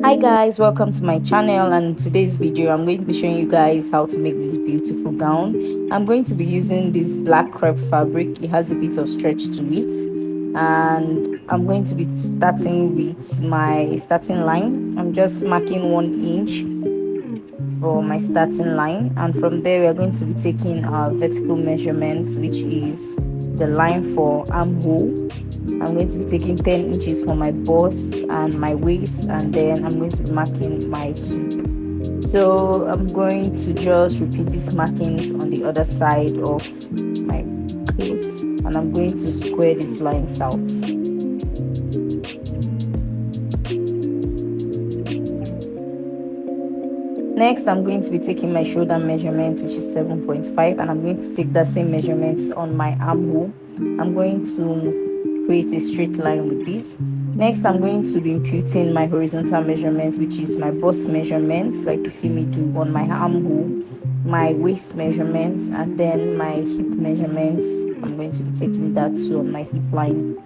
Hi guys, welcome to my channel, and in today's video I'm going to be showing you guys how to make this beautiful gown. I'm going to be using this black crepe fabric. It has a bit of stretch to it, and I'm going to be starting with my starting line. I'm just marking 1 inch for my starting line, and from there we are going to be taking our vertical measurements, which is the line for armhole. I'm going to be taking 10 inches for my bust and my waist, and then I'm going to be marking my hip. So I'm going to just repeat these markings on the other side of my clothes, and I'm going to square these lines out. Next, I'm going to be taking my shoulder measurement, which is 7.5, and I'm going to take that same measurement on my armhole. I'm going to create a straight line with this. Next, I'm going to be imputing my horizontal measurement, which is my bust measurement, like you see me do on my armhole, my waist measurement, and then my hip measurements. I'm going to be taking that too on my hip line.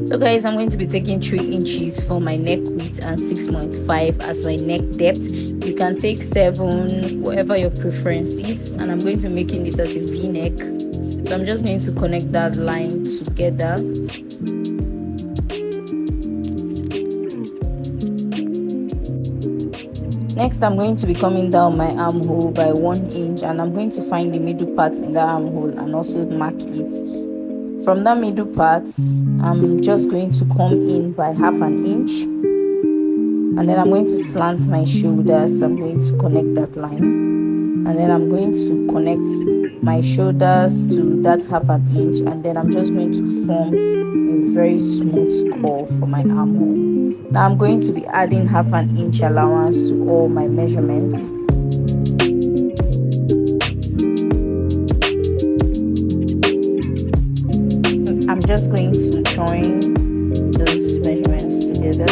So guys, I'm going to be taking 3 inches for my neck width and 6.5 as my neck depth. You can take 7, whatever your preference is, and I'm going to be making this as a v-neck. So I'm just going to connect that line together. Next, I'm going to be coming down my armhole by 1 inch, and I'm going to find the middle part in the armhole and also mark it. From that middle part, I'm just going to come in by half an inch, and then I'm going to slant my shoulders. I'm going to connect that line, and then I'm going to connect my shoulders to that half an inch, and then I'm just going to form a very smooth curve for my armhole. Now I'm going to be adding half an inch allowance to all my measurements. I'm just going to join those measurements together.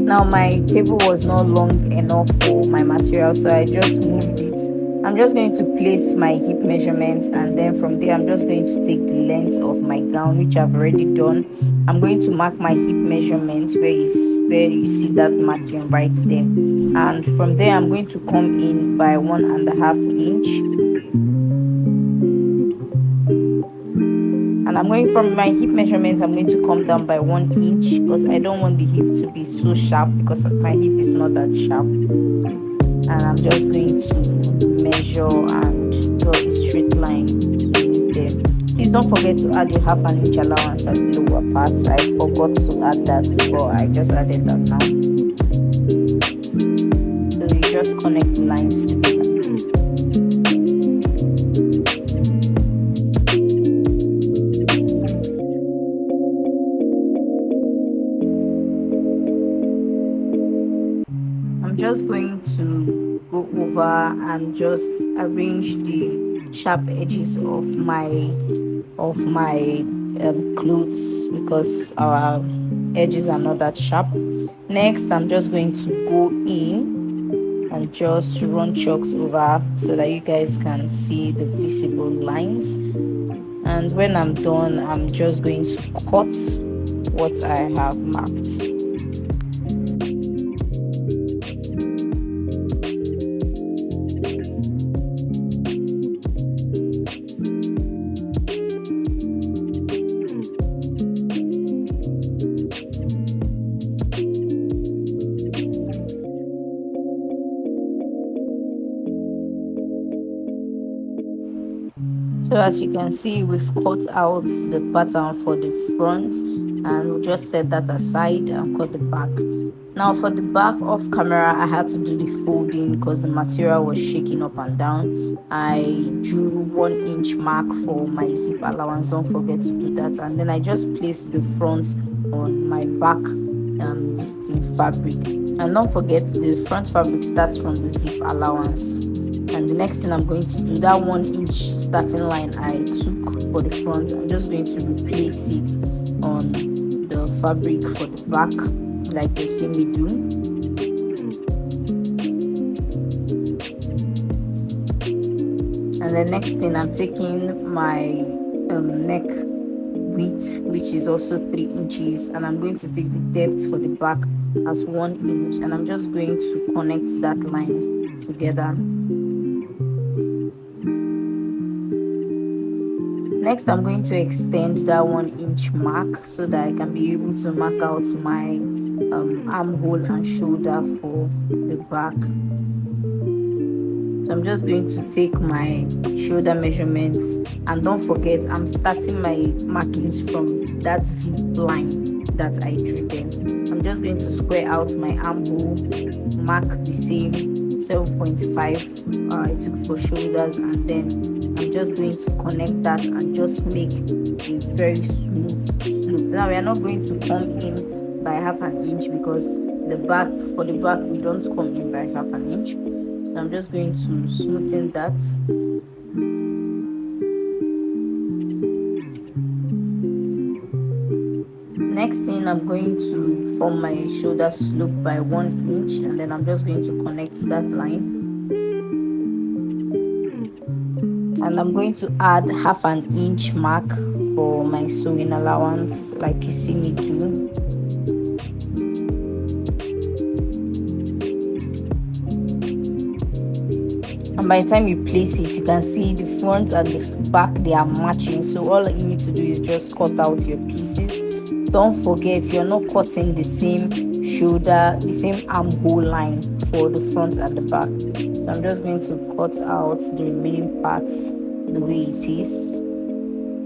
Now my table was not long enough for my material, so I just moved it. I'm just going to place my hip measurement, and then from there I'm just going to take the length of my gown, which I've already done. I'm going to mark my hip measurement where you see that marking right there, and from there I'm going to come in by 1.5 inch, and I'm going from my hip measurement, I'm going to come down by 1 inch because I don't want the hip to be so sharp, because my hip is not that sharp. And I'm just going to measure and draw a straight line to meet them. Please don't forget to add your half an inch allowance at the lower parts. I forgot to add that, but I just added that now. So you just connect the lines together. I'm just going to go over and just arrange the sharp edges of my clothes, because our edges are not that sharp. Next, I'm just going to go in and just run chalks over so that you guys can see the visible lines. And when I'm done, I'm just going to cut what I have marked. So as you can see, we've cut out the pattern for the front, and we'll just set that aside and cut the back. Now for the back, off camera I had to do the folding because the material was shaking up and down. I drew 1 inch mark for my zip allowance, don't forget to do that, and then I just placed the front on my back this fabric. And don't forget, the front fabric starts from the zip allowance. And the next thing I'm going to do, that 1 inch starting line I took for the front, I'm just going to replace it on the fabric for the back, like you see me do. And And the next thing, I'm taking my neck width, which is also 3 inches, and I'm going to take the depth for the back as 1 inch, and I'm just going to connect that line together. Next, I'm going to extend that 1 inch mark so that I can be able to mark out my armhole and shoulder for the back. So I'm just going to take my shoulder measurements, and don't forget, I'm starting my markings from that zip line that I drew them. I'm just going to square out my armhole, mark the same 7.5 I took for shoulders, and then I'm just going to connect that and just make a very smooth slope. Now we are not going to come in by half an inch, because for the back we don't come in by half an inch. So I'm just going to smoothen that. Next thing, I'm going to form my shoulder slope by 1 inch, and then I'm just going to connect that line. And I'm going to add half an inch mark for my sewing allowance, like you see me do. And by the time you place it, you can see the front and the back, they are matching. So all you need to do is just cut out your pieces. Don't forget, you're not cutting the same shoulder, the same armhole line for the front and the back. So I'm just going to cut out the remaining parts the way it is.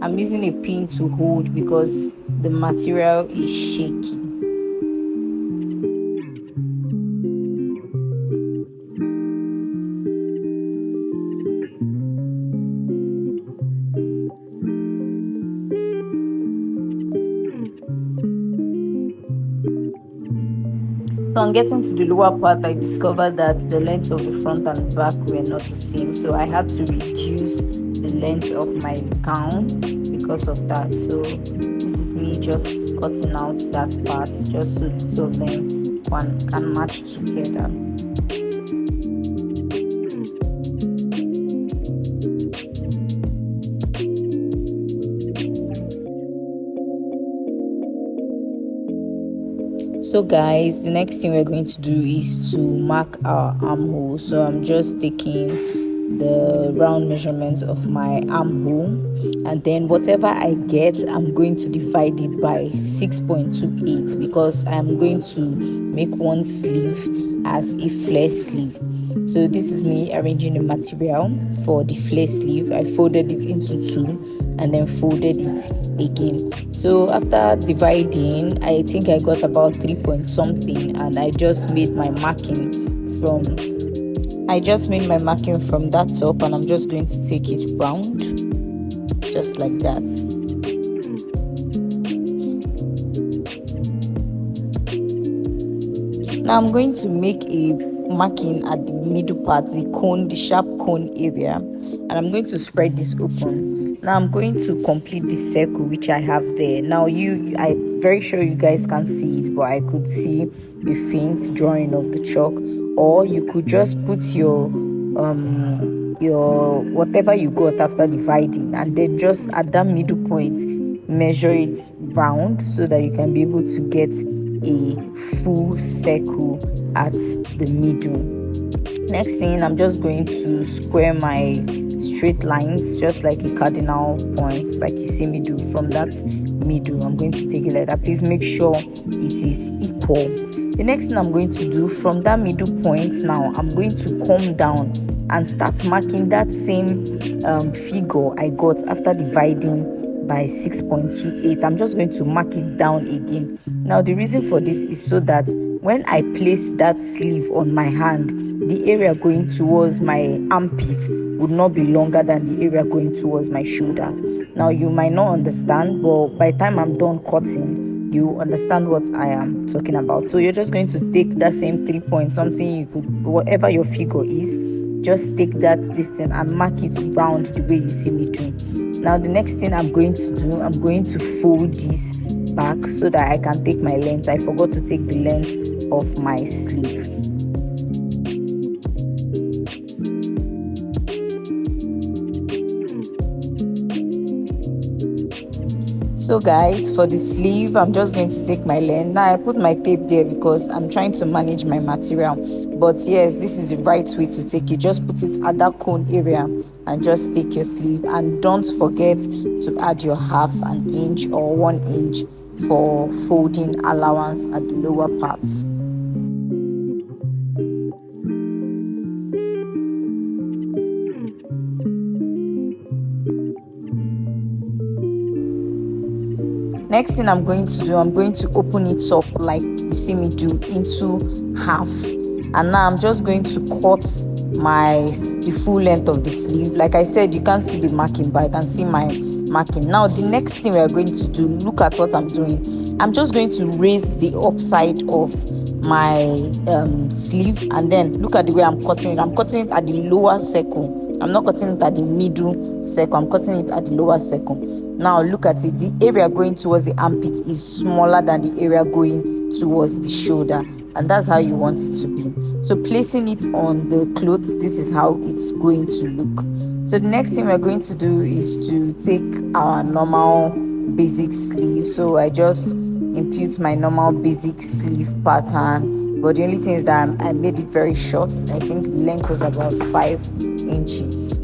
I'm using a pin to hold because the material is shaky. So on getting to the lower part, I discovered that the length of the front and the back were not the same, so I had to reduce the length of my gown because of that. So this is me just cutting out that part just so the two of them can match together. So guys, the next thing we're going to do is to mark our armhole. So I'm just taking the round measurements of my armhole, and then whatever I get, I'm going to divide it by 6.28 because I'm going to make one sleeve as a flare sleeve. So this is me arranging the material for the flare sleeve. I folded it into 2 and then folded it again. So after dividing, I think I got about 3 point something, and I just made my marking from that top, and I'm just going to take it round just like that. Now I'm going to make a marking at the middle part, the sharp cone area, and I'm going to spread this open. Now I'm going to complete the circle which I have there. Now I'm very sure you guys can't see it, but I could see a faint drawing of the chalk, or you could just put your whatever you got after dividing, and then just at that middle point measure it round so that you can be able to get a full circle at the middle. Next thing, I'm just going to square my straight lines just like a cardinal point, like you see me do. From that middle, I'm going to take it like that. Please make sure it is equal. The next thing I'm going to do, from that middle point, now I'm going to come down and start marking that same figure I got after dividing by 6.28. I'm just going to mark it down again. Now the reason for this is so that when I place that sleeve on my hand, the area going towards my armpit would not be longer than the area going towards my shoulder. Now you might not understand, but by the time I'm done cutting, you understand what I am talking about. So you're just going to take that same 3 point something, whatever your figure is, just take that distance and mark it round the way you see me do. Now the next thing I'm going to do, I'm going to fold this back so that I can take my length. I forgot to take the length of my sleeve. So guys, for the sleeve, I'm just going to take my length. Now I put my tape there because I'm trying to manage my material, but yes, this is the right way to take it. Just put it at that cone area and just take your sleeve, and don't forget to add your half an inch or 1 inch for folding allowance at the lower parts. Next thing I'm going to do, I'm going to open it up like you see me do into half, and now I'm just going to cut the full length of the sleeve. Like I said, you can't see the marking, but I can see my marking. Now the next thing we are going to do, look at what I'm doing. I'm just going to raise the upside of my sleeve, and then look at the way I'm cutting it. I'm cutting it at the lower circle. I'm not cutting it at the middle circle, I'm cutting it at the lower circle. Now look at it, the area going towards the armpit is smaller than the area going towards the shoulder, and that's how you want it to be. So placing it on the clothes, this is how it's going to look. So the next thing we're going to do is to take our normal basic sleeve. So I just impute my normal basic sleeve pattern, but the only thing is that I made it very short. I think the length was about 5 inches.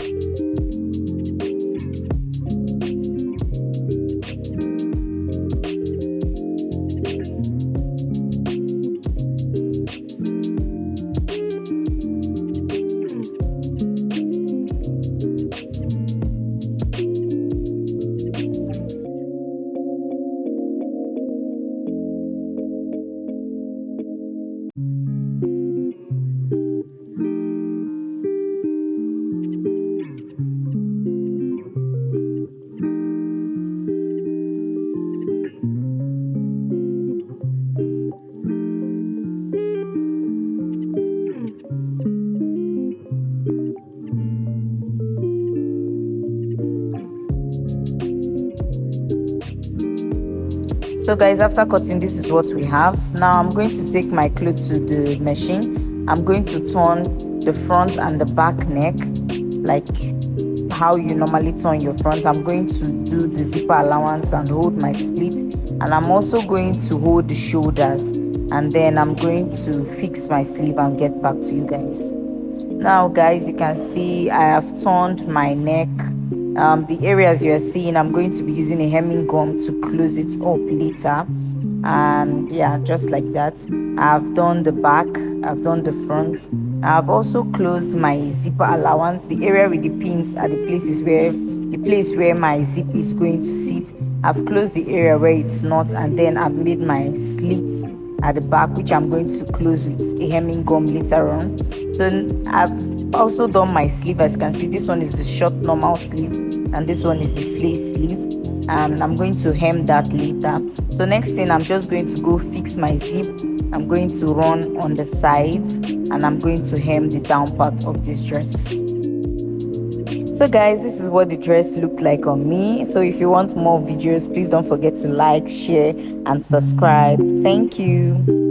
So guys, after cutting, this is what we have. Now I'm going to take my cloth to the machine. I'm going to turn the front and the back neck like how you normally turn your front. I'm going to do the zipper allowance and hold my split, and I'm also going to hold the shoulders, and then I'm going to fix my sleeve and get back to you guys. Now guys, you can see I have turned my neck. The areas you are seeing, I'm going to be using a hemming gum to close it up later, and yeah, just like that. I've done the back, I've done the front. I've also closed my zipper allowance. The area with the pins are the place where my zip is going to sit. I've closed the area where it's not, and then I've made my slits at the back, which I'm going to close with a hemming gum later on. So I've also done my sleeve. As you can see, this one is the short normal sleeve, and this one is the flace sleeve, and I'm going to hem that later. So next thing, I'm just going to go fix my zip. I'm going to run on the sides, and I'm going to hem the down part of this dress. So guys, this is what the dress looked like on me. So if you want more videos, please don't forget to like, share and subscribe. Thank you.